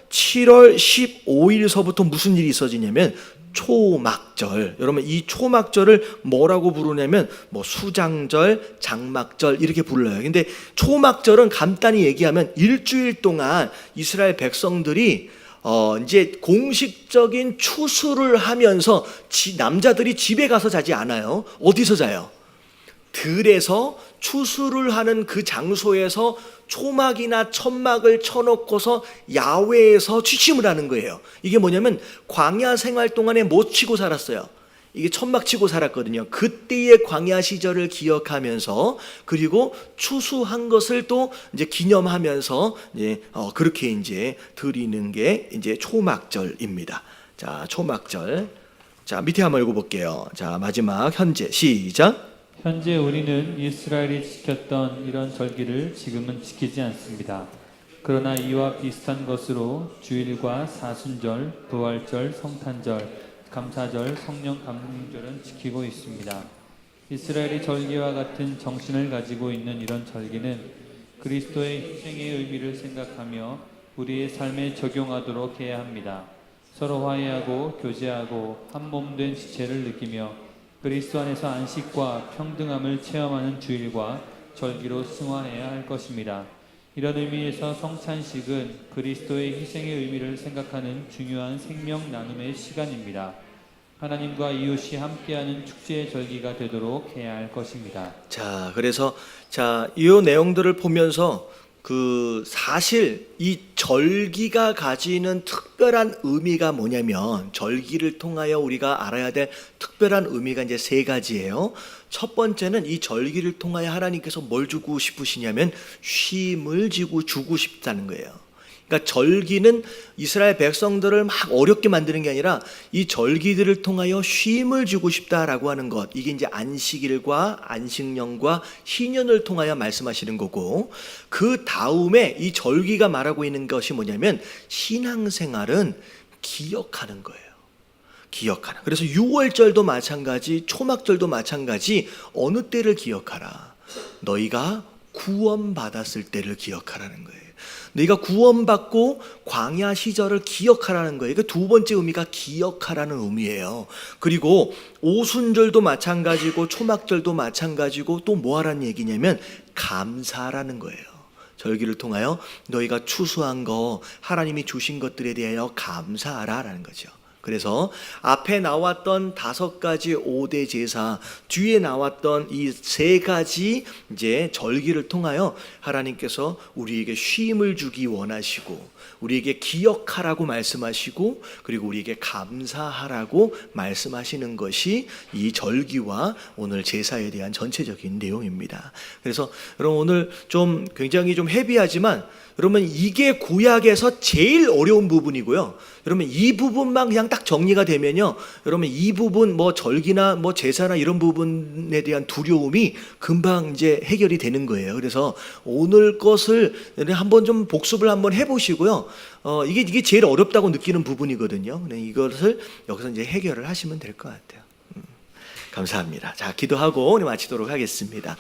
7월 15일서부터 무슨 일이 있어지냐면 초막절. 여러분 이 초막절을 뭐라고 부르냐면 뭐 수장절, 장막절 이렇게 불러요. 근데 초막절은 간단히 얘기하면 일주일 동안 이스라엘 백성들이 이제 공식적인 추수를 하면서 남자들이 집에 가서 자지 않아요. 어디서 자요? 들에서 추수를 하는 그 장소에서 초막이나 천막을 쳐놓고서 야외에서 취침을 하는 거예요. 이게 뭐냐면 광야 생활 동안에 못 치고 살았어요. 이게 천막 치고 살았거든요. 그때의 광야 시절을 기억하면서 그리고 추수한 것을 또 이제 기념하면서 이제 그렇게 이제 드리는 게 이제 초막절입니다. 자, 초막절. 자, 밑에 한번 읽어볼게요. 자, 마지막 현재 시작. 현재 우리는 이스라엘이 지켰던 이런 절기를 지금은 지키지 않습니다. 그러나 이와 비슷한 것으로 주일과 사순절, 부활절, 성탄절, 감사절, 성령 감동절은 지키고 있습니다. 이스라엘이 절기와 같은 정신을 가지고 있는 이런 절기는 그리스도의 희생의 의미를 생각하며 우리의 삶에 적용하도록 해야 합니다. 서로 화해하고 교제하고 한 몸 된 지체를 느끼며 그리스도 안에서 안식과 평등함을 체험하는 주일과 절기로 승화해야 할 것입니다. 이런 의미에서 성찬식은 그리스도의 희생의 의미를 생각하는 중요한 생명 나눔의 시간입니다. 하나님과 이웃이 함께하는 축제의 절기가 되도록 해야 할 것입니다. 자, 그래서 이 내용들을 보면서 사실 이 절기가 가지는 특별한 의미가 뭐냐면 절기를 통하여 우리가 알아야 될 특별한 의미가 이제 세 가지예요. 첫 번째는 이 절기를 통하여 하나님께서 뭘 주고 싶으시냐면 쉼을 주고 싶다는 거예요. 그러니까 절기는 이스라엘 백성들을 막 어렵게 만드는 게 아니라 이 절기들을 통하여 쉼을 주고 싶다라고 하는 것. 이게 이제 안식일과 안식년과 희년을 통하여 말씀하시는 거고, 그 다음에 이 절기가 말하고 있는 것이 뭐냐면 신앙생활은 기억하는 거예요. 기억하라. 그래서 6월절도 마찬가지, 초막절도 마찬가지. 어느 때를 기억하라? 너희가 구원받았을 때를 기억하라는 거예요. 너희가 구원받고 광야 시절을 기억하라는 거예요. 그 두 번째 의미가 기억하라는 의미예요. 그리고 오순절도 마찬가지고 초막절도 마찬가지고 또 뭐 하라는 얘기냐면 감사하라는 거예요. 절기를 통하여 너희가 추수한 거, 하나님이 주신 것들에 대하여 감사하라라는 거죠. 그래서 앞에 나왔던 5가지 5대 제사, 뒤에 나왔던 이 3가지 이제 절기를 통하여 하나님께서 우리에게 쉼을 주기 원하시고, 우리에게 기억하라고 말씀하시고, 그리고 우리에게 감사하라고 말씀하시는 것이 이 절기와 오늘 제사에 대한 전체적인 내용입니다. 그래서 여러분 오늘 좀 굉장히 좀 헤비하지만 여러분 이게 구약에서 제일 어려운 부분이고요. 여러분 이 부분만 그냥 딱 정리가 되면요, 여러분 이 부분 뭐 절기나 뭐 제사나 이런 부분에 대한 두려움이 금방 이제 해결이 되는 거예요. 그래서 오늘 것을 한번 좀 복습을 한번 해보시고요. 이게 제일 어렵다고 느끼는 부분이거든요. 이것을 여기서 이제 해결을 하시면 될 것 같아요. 감사합니다. 자, 기도하고 오늘 마치도록 하겠습니다.